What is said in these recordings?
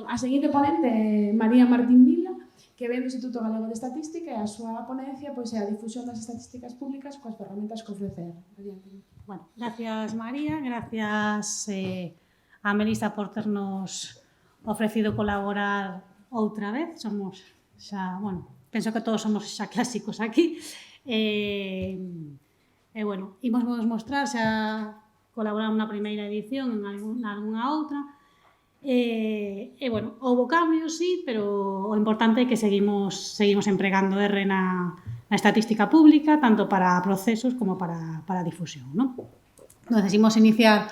a seguinte ponente é María Martín Vila, que ven do Instituto Galego de Estatística e a súa ponencia pois, é a difusión das estatísticas públicas coas ferramentas que ofrecer. Bueno, gracias María, gracias a Melissa por ternos ofrecido colaborar outra vez. Somos xa, bueno, penso que todos somos xa clásicos aquí. Bueno, imos vos mostrar xa colaboramos na primeira edición en algunha outra. Bueno, houve cambios, sí, pero o importante é que seguimos empregando R na estatística pública, tanto para procesos como para difusión, non? Entonces, imos iniciar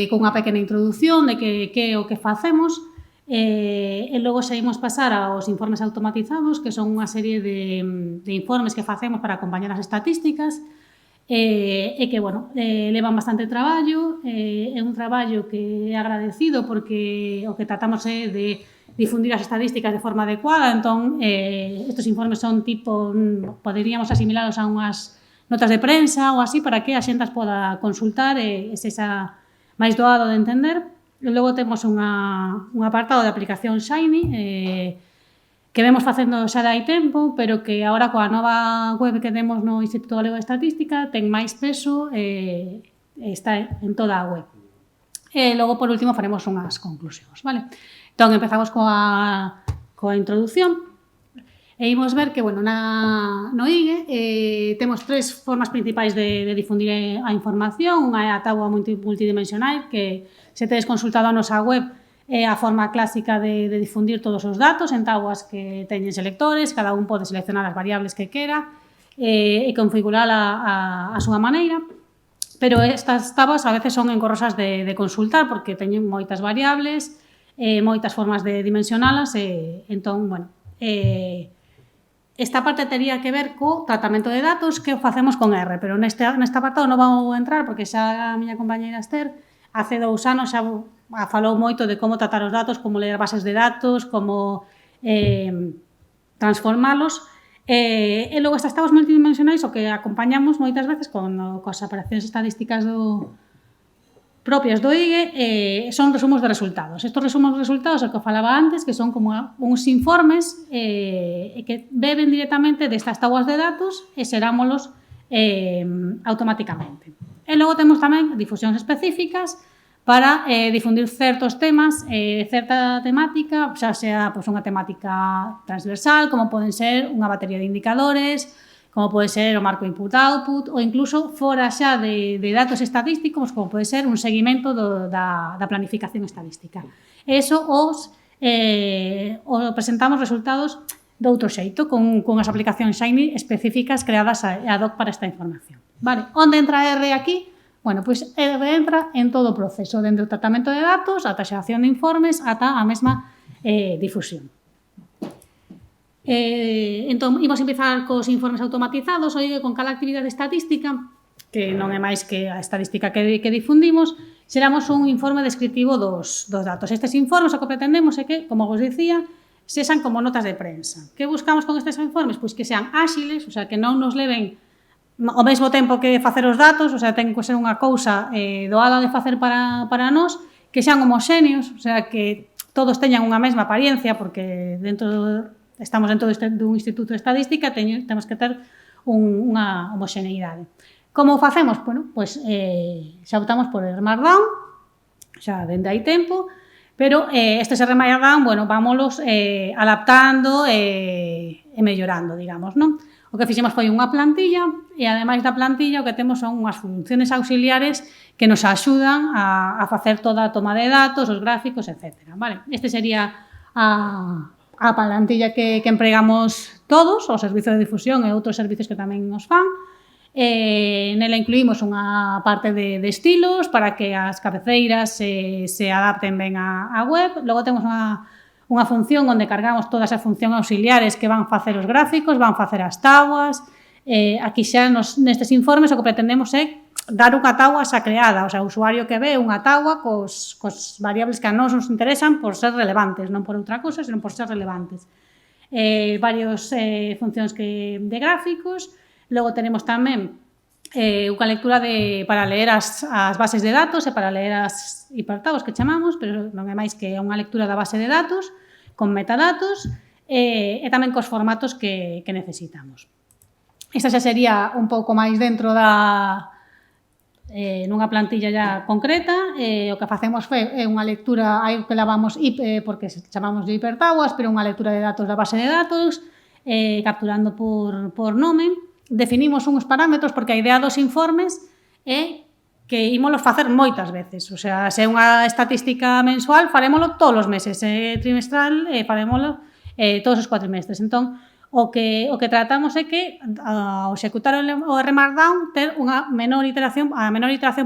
con unha pequena introducción de que é o que facemos e logo seguimos pasar aos informes automatizados, que son unha serie de informes que facemos para acompañar as estatísticas e que, bueno, levan bastante traballo, é un traballo que é agradecido porque o que tratamos é de difundir as estadísticas de forma adecuada, entón, estes informes son tipo, poderíamos asimilalos a unhas notas de prensa ou así para que a xente as poda consultar e sexa máis doado de entender. E logo temos un apartado de aplicación Shiny que vemos facendo xa dai tempo, pero que agora coa nova web que temos no Instituto Galego de Estatística ten máis peso e está en toda a web. E logo, por último, faremos unhas conclusións, vale? Entón, empezamos coa introducción. E imos ver que, bueno, no IGE temos tres formas principais de difundir a información. Unha é a táboa multidimensional, que se tedes consultado a nosa web é a forma clásica de difundir todos os datos en táboas que teñen selectores, cada un pode seleccionar as variables que quera e configurala a súa maneira. Pero estas táboas a veces son engorrosas de consultar porque teñen moitas variables, moitas formas de dimensionalas e, entón, bueno, esta parte tería que ver co tratamento de datos que facemos con R, pero neste apartado non vamos a entrar porque xa a miña compañeira Esther hace 2 anos xa falou moito de como tratar os datos, como ler bases de datos, como transformalos. E logo estas táboas multidimensionais o que acompañamos moitas veces coas operacións estadísticas propias do IGE son resumos de resultados. Estos resumos de resultados, o que falaba antes, que son como uns informes que beben directamente destas táboas de datos e xerámolos automáticamente. E logo temos tamén difusións específicas para difundir certos temas, certa temática, xa sea unha temática transversal, como poden ser unha batería de indicadores, como pode ser o marco input-output, ou incluso fora xa de datos estadísticos, como pode ser un seguimento da planificación estadística. Eso presentamos resultados de outro xeito, con as aplicacións Shiny específicas creadas ad hoc para esta información. Vale, onde entra R aquí? Bueno, pois R entra en todo o proceso, dende o tratamento de datos, ata a xeración de informes, ata a mesma difusión. Entón, imos empezar cos informes automatizados, oigue, con cada actividade estadística, que non é máis que a estadística que difundimos, xeramos un informe descritivo dos datos. Estes informes o que pretendemos é que, como vos dicía, sexan como notas de prensa. Que buscamos con estes informes? Pois que sean áxiles, o sea, que non nos leven ao mesmo tempo que facer os datos, o sea, ten que ser unha cousa doada de facer para nós, que sean homoxéneos, o sea, que todos teñan unha mesma apariencia, porque estamos dentro dun instituto de estadística, temos que ter unha homoxeneidade. Como facemos? Bueno, pois xa optamos por R Markdown, xa dende hai tempo, pero estes R Markdown, bueno, vámonos adaptando e mellorando, digamos, non? O que fixemos foi unha plantilla e, ademais da plantilla, o que temos son unhas funciones auxiliares que nos axudan a facer toda a toma de datos, os gráficos, etc. Vale? Este sería a plantilla que empregamos todos, o servizo de difusión e outros servizos que tamén nos fan. Nela incluímos unha parte de estilos para que as cabeceiras se adapten ben á web. Logo temos unha función onde cargamos todas as funcións auxiliares que van facer os gráficos, van facer as táboas. Aquí xa nestes informes o que pretendemos é dar unha táboa xa creada, o sea, o usuario que ve unha táboa cos variables que a nós nos interesan por ser relevantes, non por outra cosa, senón por ser relevantes. Varios funcións de gráficos. Logo tenemos tamén unha lectura para ler as bases de datos e para ler as hipertabos que chamamos, pero non é máis que unha lectura da base de datos con metadatos e tamén cos formatos que necesitamos. Esta xa sería un pouco máis dentro nunha plantilla ya concreta. O que facemos é unha lectura, hai que lavamos porque chamamos de hipertabuas, pero unha lectura de datos da base de datos, capturando por nome. Definimos uns parámetros porque a idea dos informes é que ímolos facer moitas veces. O sea, se é unha estatística mensual, farémolo todos os meses. Se é trimestral, farémolo todos os cuatrimestres. Entón, o que tratamos é que ao executar o R Markdown ter a menor iteración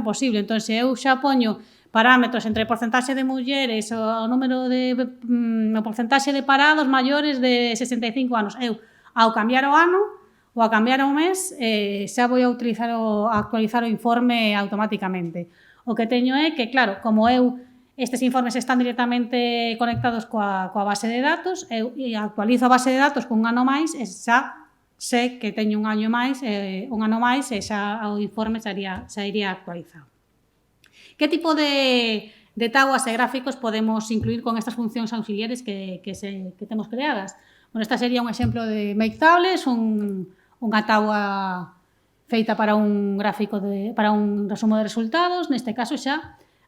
posible. Entón, se eu xa poño parámetros entre porcentaxe de mulleres o número de o porcentaxe de parados maiores de 65 anos, eu ao cambiar o ano ou a cambiar o mes, xa vou a actualizar o informe automáticamente. O que teño é que, claro, como estes informes están directamente conectados coa base de datos, eu actualizo a base de datos con un ano máis e xa sé que teño un ano máis e xa o informe xa iría actualizado. Que tipo de tabuas e gráficos podemos incluir con estas funcións auxiliares que temos creadas? Bueno, esta sería un exemplo de Make Tables, unha tabua feita para un gráfico para un resumo de resultados. Neste caso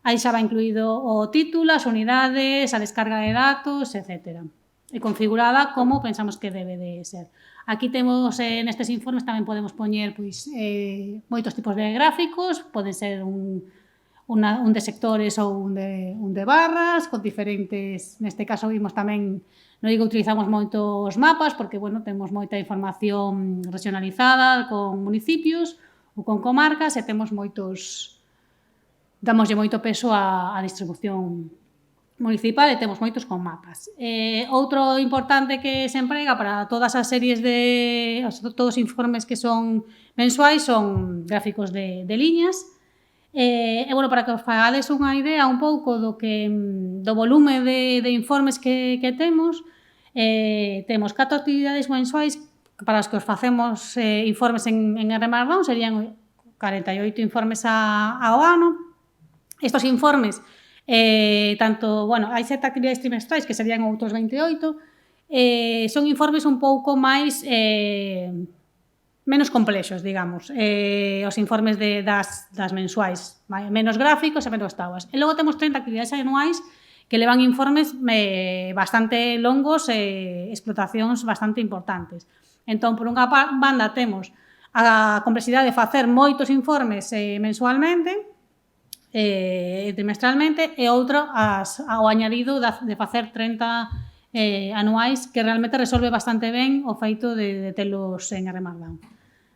aí xa va incluído o título, as unidades, a descarga de datos, etc. E configurada como pensamos que debe de ser. Aquí temos, nestes informes tamén podemos poñer moitos tipos de gráficos, poden ser un de sectores ou un de barras, con diferentes, neste caso vimos tamén, non digo utilizamos moitos mapas, porque, bueno, temos moita información regionalizada con municipios ou con comarcas e temos damoslle moito peso á distribución municipal e temos moitos con mapas. Outro importante que se emprega para todas as series todos os informes que son mensuais son gráficos de liñas. Bueno, para que os fagades unha idea un pouco do volume de informes que temos 4 actividades mensuais para as que os facemos informes en R Markdown, serían 48 informes ao ano. Estos informes, hai 7 actividades trimestrais que serían outros 28, son informes un pouco máis menos complexos, digamos, os informes das mensuais, menos gráficos e menos tabuas. E logo temos 30 actividades anuais que levan informes bastante longos e explotacións bastante importantes. Entón, por unha banda, temos a complexidade de facer moitos informes mensualmente, trimestralmente, e outro ao añadido de facer 30 anuais, que realmente resolve bastante ben o feito de telos en R Markdown.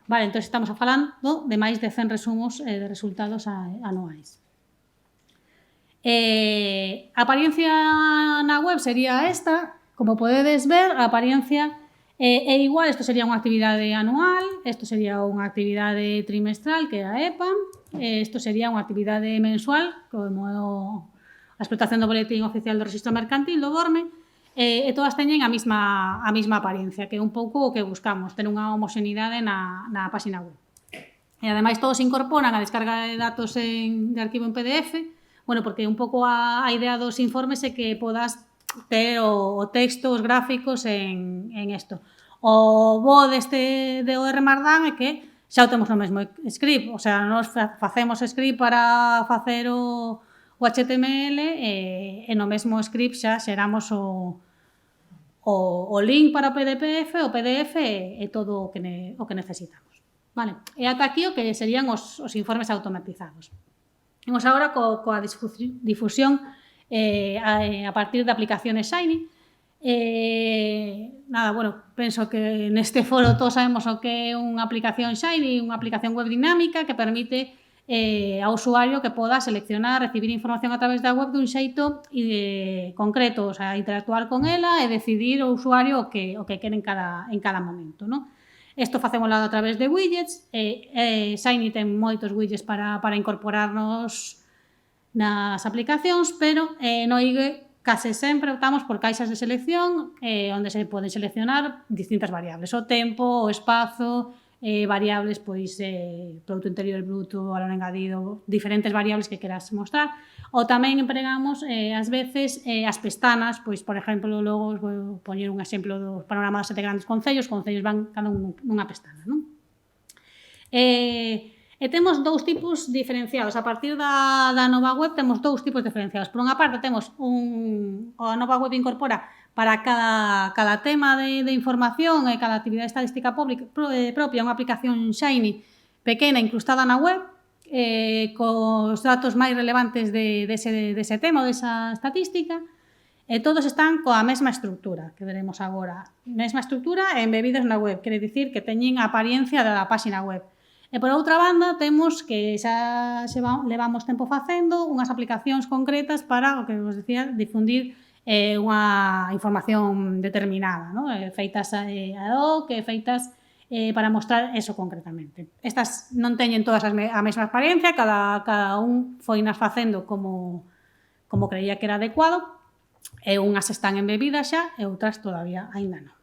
Vale, entón estamos falando de máis de 100 resumos de resultados anuais. A apariencia na web sería esta. Como podedes ver, a apariencia é igual. Isto sería unha actividade anual, isto sería unha actividade trimestral, que é a EPA, isto sería unha actividade mensual, como a explotación do boletín oficial do Rexistro Mercantil do BORME, e todas teñen a mesma apariencia, que é un pouco o que buscamos, ter unha homoxeneidade na páxina web. E ademais todos incorporan a descarga de datos de arquivo en PDF, bueno, porque un pouco a idea dos informes é que podas ter o texto, os gráficos en isto. O bo de R Markdown é que xa o temos no mesmo script, o sea, nos facemos script para facer o HTML e no mesmo script xa xeramos o link para o PDF e todo o que necesitamos. Vale, e ata aquí o que serían os informes automatizados. Vamos agora coa difusión a partir de aplicaciones Shiny. Penso que neste foro todos sabemos o que é unha aplicación Shiny, unha aplicación web dinámica que permite ao usuario que poda seleccionar, recibir información a través da web dun xeito concreto, o sea, interactuar con ela e decidir o usuario o que quere en cada momento, non? Isto facémoslo a través de widgets. Shiny ten moitos widgets para incorporarnos nas aplicacións, pero no IGE case sempre optamos por caixas de selección onde se poden seleccionar distintas variables, o tempo, o espazo, variables, pois produto interior bruto, valor engadido, diferentes variables que queras mostrar. Ou tamén empregamos ás veces as pestanas, pois por exemplo, logo vou poñer un exemplo do panorama das 7 grandes concellos van cada un nunha pestana, non? E temos dous tipos diferenciados. A partir da nova web temos dous tipos diferenciados. Por unha parte temos a nova web incorpora para cada tema de información e cada actividade estadística propia unha aplicación Shiny pequena incrustada na web cos datos máis relevantes dese tema ou desa estatística, e todos están coa mesma estrutura que veremos agora. Mesma estrutura embebidos na web, quere dicir que teñen a apariencia da páxina web. E por outra banda, temos que xa levamos tempo facendo unhas aplicacións concretas para, o que vos decía, difundir unha información determinada, ¿no? Feitas ad hoc, feitas para mostrar eso concretamente. Estas non teñen todas a mesma apariencia, cada un foi nas facendo como creía que era adecuado, e unhas están embebidas xa e outras todavía aínda non.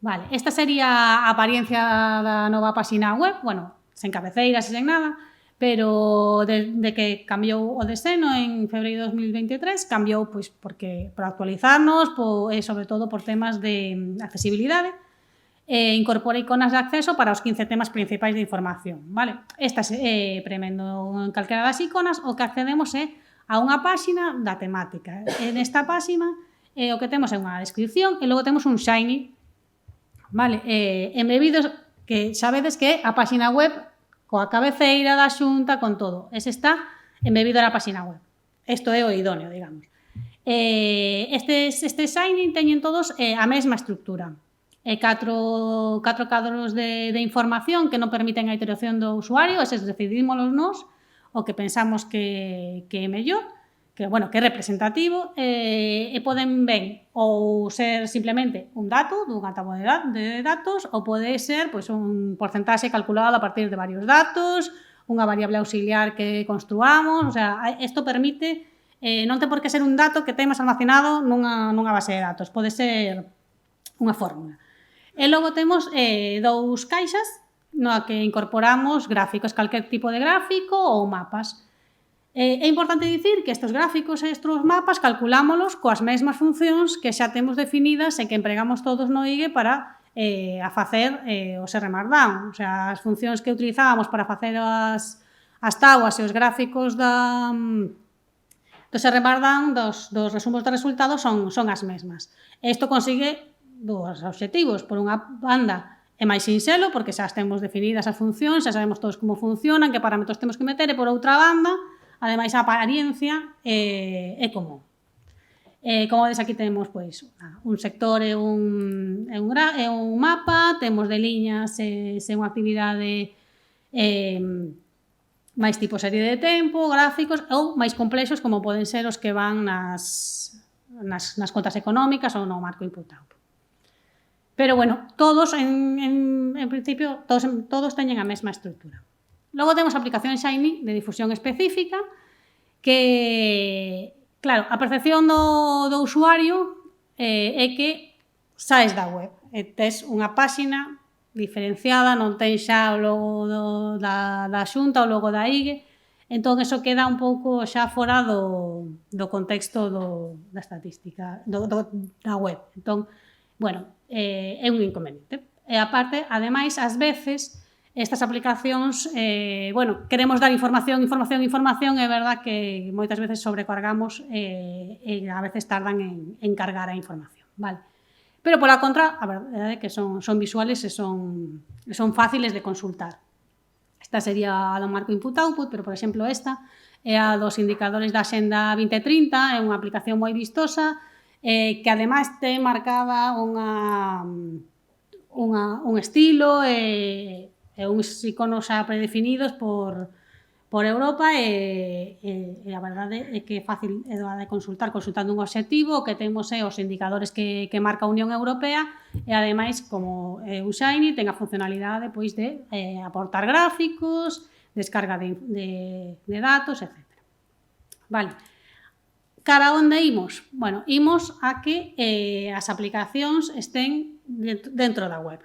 Vale, esta sería a apariencia da nova páxina web, bueno, sen cabeceiras e sen nada, pero de que cambiou o deseño en febreiro de 2023, cambiou pois porque por actualizarnos e sobre todo por temas de accesibilidade, incorpora iconas de acceso para os 15 temas principais de información, vale? Estas, premendo en calquera das iconas, o que accedemos é a unha páxina da temática. Nesta páxina o que temos é unha descripción e logo temos un Shiny, vale? Embebidos, que xa vedes que a páxina web coa cabeceira da xunta, con todo. Ese está embebido na páxina web. Isto é o idóneo, digamos. Estes Shiny teñen todos a mesma estructura. Catro cadros de información que non permiten a iteración do usuario, eses decidímolos nós, o que pensamos que é mellor, que é representativo, e poden ben ou ser simplemente un dato dunha táboa de datos, ou pode ser pois, un porcentaxe calculado a partir de varios datos, unha variable auxiliar que construamos, o sea, isto permite, non ten por que ser un dato que temos almacenado nunha base de datos, pode ser unha fórmula. E logo temos dous caixas no que incorporamos gráficos, calquer tipo de gráfico ou mapas. É importante dicir que estes gráficos e estes mapas calculámolos coas mesmas funcións que xa temos definidas e que empregamos todos no IGE para a facer os R-Markdown. O sea, as funcións que utilizábamos para facer as táboas e os gráficos dos R-Markdown, dos resumos de resultados, son as mesmas. Isto consigue dous obxectivos. Por unha banda, é máis sinxelo, porque xa temos definidas as funcións, xa sabemos todos como funcionan, que parámetros temos que meter, e por outra banda, ademais, a apariencia é común. Como vedes, aquí temos pois, un sector e un mapa, temos de liñas e unha actividade máis tipo serie de tempo, gráficos, ou máis complexos, como poden ser os que van nas contas económicas ou no marco input-output. Pero, bueno, todos, en principio, todos teñen a mesma estrutura. Logo temos aplicacións Shiny de difusión específica que, claro, a percepción do usuario é que saes da web e tes unha páxina diferenciada, non ten xa o logo da xunta, o logo da IGE, entón eso queda un pouco xa fora do contexto da estatística, da web. Entón, bueno, é un inconveniente. E aparte, ademais, ás veces, estas aplicacións, queremos dar información, é verdad que moitas veces sobrecargamos e a veces tardan en cargar a información, vale? Pero, pola contra, a verdade é que son visuales e son fáciles de consultar. Esta sería a do marco input-output, pero, por exemplo, esta é a dos indicadores da Axenda 2030, é unha aplicación moi vistosa, que ademais ten marcada un estilo e uns iconos xa predefinidos por Europa e a verdade é que é fácil de consultar consultando un obxectivo. O que temos é os indicadores que marca a Unión Europea e ademais, como o Shiny, ten a funcionalidade pois, de aportar gráficos, descarga de datos, etc. Vale. Cara onde imos? Bueno, imos a que as aplicacións estén dentro da web.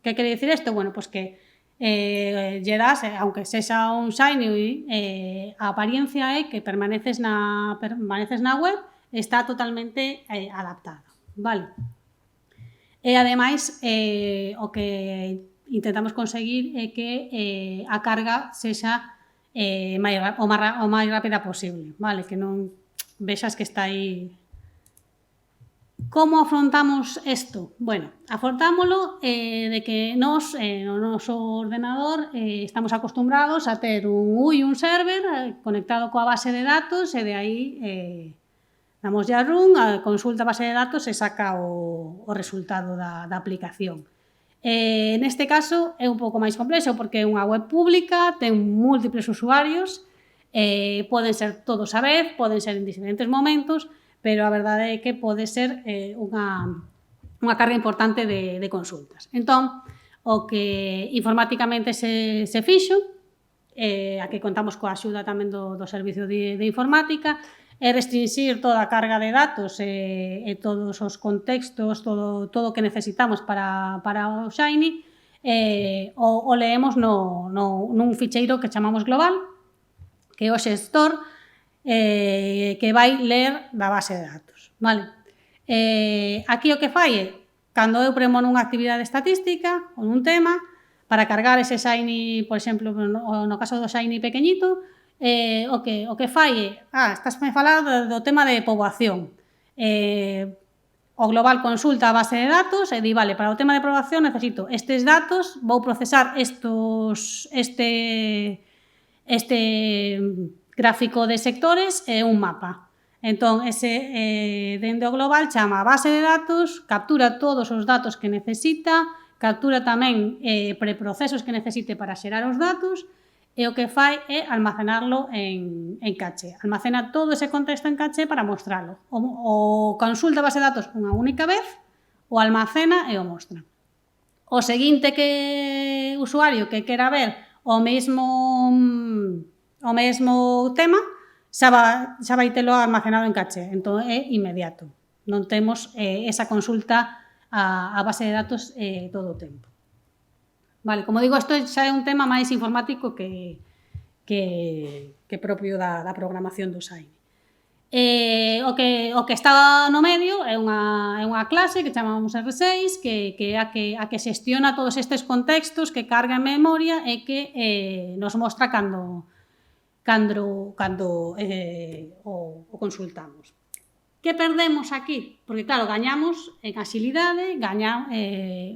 Que quere dicir isto? Bueno, pois que lle das, aunque sexa un Shiny, a apariencia é que permaneces na web, está totalmente adaptada, vale? E ademais, o que intentamos conseguir é que a carga sexa o máis rápida posible, vale? Que non vexas que está aí. Como afrontamos isto? Bueno, afrontámolo de que nós, no noso ordenador, estamos acostumbrados a ter un UI, un server conectado coa base de datos e de aí damos ya run, consulta a base de datos e saca o resultado da aplicación. Neste caso é un pouco máis complexo porque é unha web pública, ten múltiples usuarios, poden ser todos a vez, poden ser en diferentes momentos, pero a verdade é que pode ser unha carga importante de consultas. Entón, o que informáticamente se fixo, a que contamos coa axuda tamén do Servicio de Informática, é restringir toda a carga de datos e todos os contextos, todo o que necesitamos para o Shiny, o leemos nun ficheiro que chamamos global, que é o xestor, que vai ler da base de datos, vale? Aquí o que fai é, cando eu premo nunha actividade estatística ou nun tema, para cargar ese Shiny, por exemplo, no caso do Shiny pequeñito, o que fai é, estás me falando do tema de poboación. O global consulta a base de datos e di, vale, para o tema de poboación necesito estes datos, vou procesar este gráfico de sectores e un mapa. Entón, dende o global chama a base de datos, captura todos os datos que necesita, captura tamén preprocesos que necesite para xerar os datos e o que fai é almacenarlo en caché. Almacena todo ese contexto en caché para mostralo. O consulta a base de datos unha única vez, o almacena e o mostra. O seguinte usuario que quera ver o mesmo tema, xa vai telo almacenado en caché, entón é inmediato. Non temos esa consulta a base de datos todo o tempo. Vale, como digo, isto xa é un tema máis informático que propio da programación do Shiny. O que está no medio é unha clase que chamamos R6, que é a que xestiona todos estes contextos, que carga en memoria e que nos mostra cando o consultamos. Que perdemos aquí? Porque, claro, gañamos en axilidade, gañamos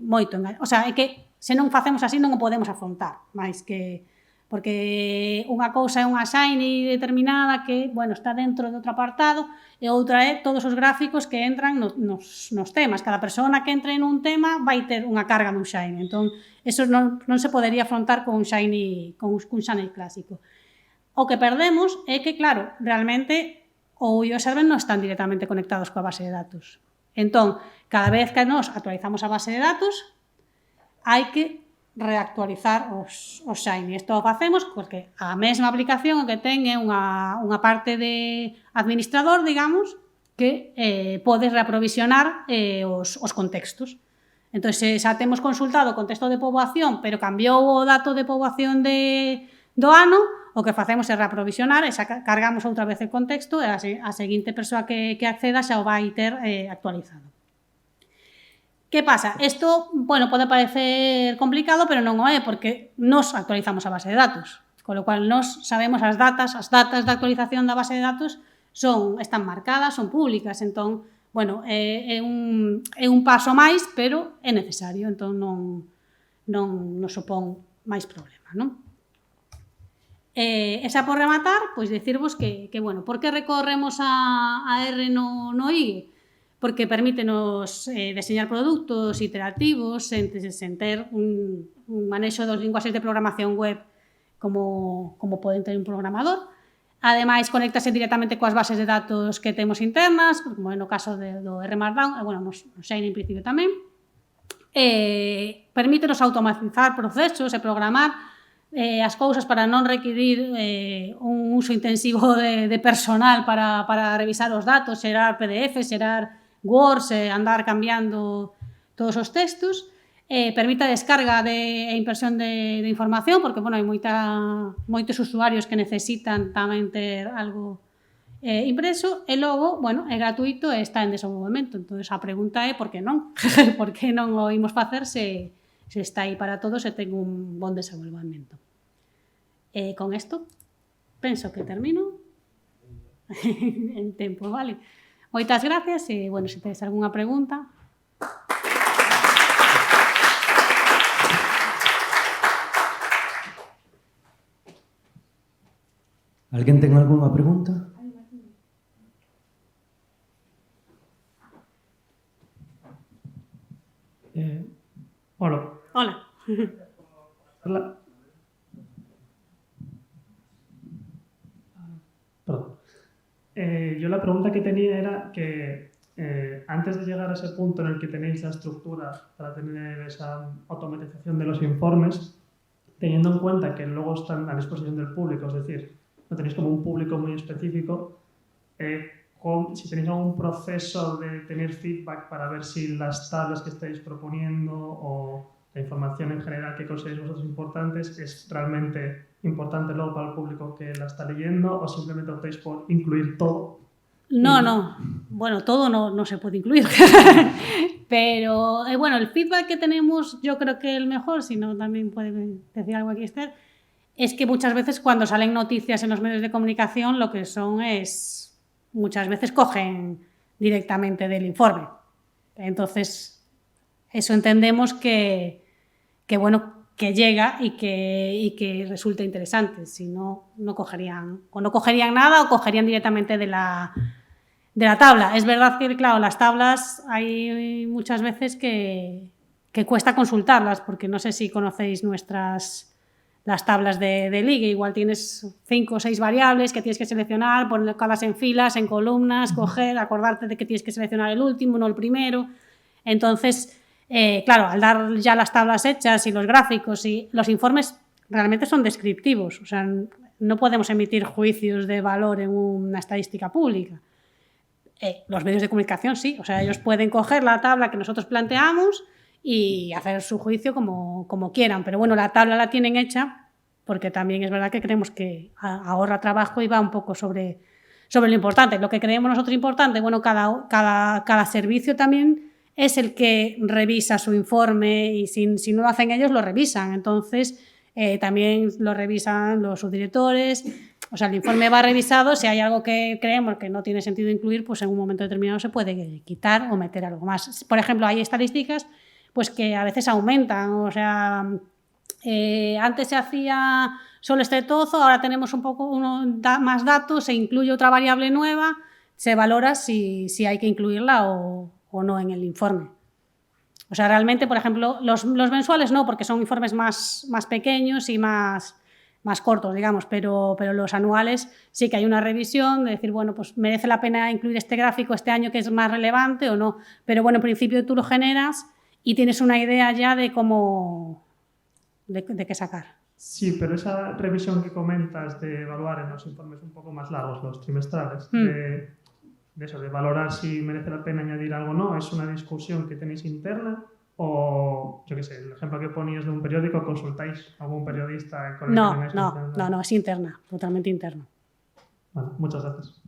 moito. O sea, é que se non facemos así non o podemos afrontar, máis que porque unha cousa é unha Shiny determinada que, bueno, está dentro de outro apartado e outra é todos os gráficos que entran nos temas. Cada persona que entre nun tema vai ter unha carga dun Shiny. Entón, eso non se podería afrontar con un Shiny clásico. O que perdemos é que, claro, realmente o UI e o server non están directamente conectados coa base de datos. Entón, cada vez que nos actualizamos a base de datos, hai que reactualizar os Shiny. Isto o facemos porque a mesma aplicación o que ten é unha parte de administrador, digamos, que pode reaprovisionar os contextos. Entón, se xa temos consultado o contexto de poboación, pero cambiou o dato de poboación do ano, o que facemos é reaprovisionar e xa cargamos outra vez o contexto e a seguinte persoa que acceda xa o vai ter actualizado. Que pasa? Isto, bueno, pode parecer complicado, pero non o é, porque nos actualizamos a base de datos, con lo cual nos sabemos as datas de actualización da base de datos están marcadas, son públicas, entón, bueno, é un paso máis, pero é necesario, entón non nos supón máis problema, non? E xa por rematar, pois dicirvos que bueno, por que recorremos a R no IE? Porque permítenos deseñar produtos iterativos sen ter un manexo dos linguaxes de programación web como poden ter un programador. Ademais, conéctase directamente coas bases de datos que temos internas, como é no caso do R Markdown, e, bueno, no Shiny en principio tamén. Permítenos automatizar procesos e programar as cousas para non requirir un uso intensivo de personal para revisar os datos, xerar PDF, xerar Words, andar cambiando todos os textos. permite a descarga e impresión de información, porque, bueno, hai moitos usuarios que necesitan tamén ter algo impreso, e logo, bueno, é gratuito e está en desenvolvemento. Entón, a pregunta é por que non? Por que non o imos facer se está aí para todos e ten un bon desenvolvemento? Con isto, penso que termino en tempo, vale? Moitas gracias e, bueno, se tedes algunha pregunta... Alguén ten algunha pregunta? Hola. Hola. Perdón. Yo la pregunta que tenía era que antes de llegar a ese punto en el que tenéis la estructura para tener esa automatización de los informes, teniendo en cuenta que luego están a disposición del público, es decir, no tenéis como un público muy específico, si tenéis algún proceso de tener feedback para ver si las tablas que estáis proponiendo o la información en general que consideráis vosotros importantes es realmente importante luego para el público que la está leyendo, o simplemente optáis por incluir todo. No. Bueno, todo no se puede incluir. Pero, bueno, el feedback que tenemos, yo creo que el mejor, si no también puede decir algo aquí Esther, es que muchas veces cuando salen noticias en los medios de comunicación lo que son es... Muchas veces cogen directamente del informe. Entonces, eso entendemos que bueno, que llega y que resulta interesante. Si no, no cogerían nada o cogerían directamente de la tabla. Es verdad que, claro, las tablas hay muchas veces que cuesta consultarlas, porque no sé si conocéis las tablas de ligue. Igual tienes 5 o 6 variables que tienes que seleccionar, ponerlas en filas, en columnas, coger, acordarte de que tienes que seleccionar el último, no el primero. Entonces, claro, al dar ya las tablas hechas y los gráficos y los informes realmente son descriptivos, o sea, no podemos emitir juicios de valor en una estadística pública. Los medios de comunicación sí, o sea, ellos pueden coger la tabla que nosotros planteamos y hacer su juicio como quieran, pero bueno, la tabla la tienen hecha porque también es verdad que creemos que ahorra trabajo y va un poco sobre lo importante. Lo que creemos nosotros importante, bueno, cada servicio también es el que revisa su informe y si no lo hacen ellos, lo revisan. Entonces, también lo revisan los subdirectores. O sea, el informe va revisado. Si hay algo que creemos que no tiene sentido incluir, pues en un momento determinado se puede quitar o meter algo más. Por ejemplo, hay estadísticas pues que a veces aumentan. O sea, antes se hacía solo este trozo, ahora tenemos un poco más datos, se incluye otra variable nueva, se valora si hay que incluirla o no en el informe. O sea, realmente, por ejemplo, los mensuales no, porque son informes más pequeños y más cortos, digamos, pero los anuales sí que hay una revisión de decir, bueno, pues merece la pena incluir este gráfico este año que es más relevante o no. Pero bueno, en principio tú lo generas y tienes una idea ya de cómo, de qué sacar. Sí, pero esa revisión que comentas de evaluar en los informes un poco más largos, los trimestrales, de valorar si merece la pena añadir algo o no, ¿es una discusión que tenéis interna? O, yo qué sé, el ejemplo que ponías de un periódico, ¿consultáis a algún periodista con el que tengáis confianza? No, es interna, totalmente interna. Bueno, muchas gracias.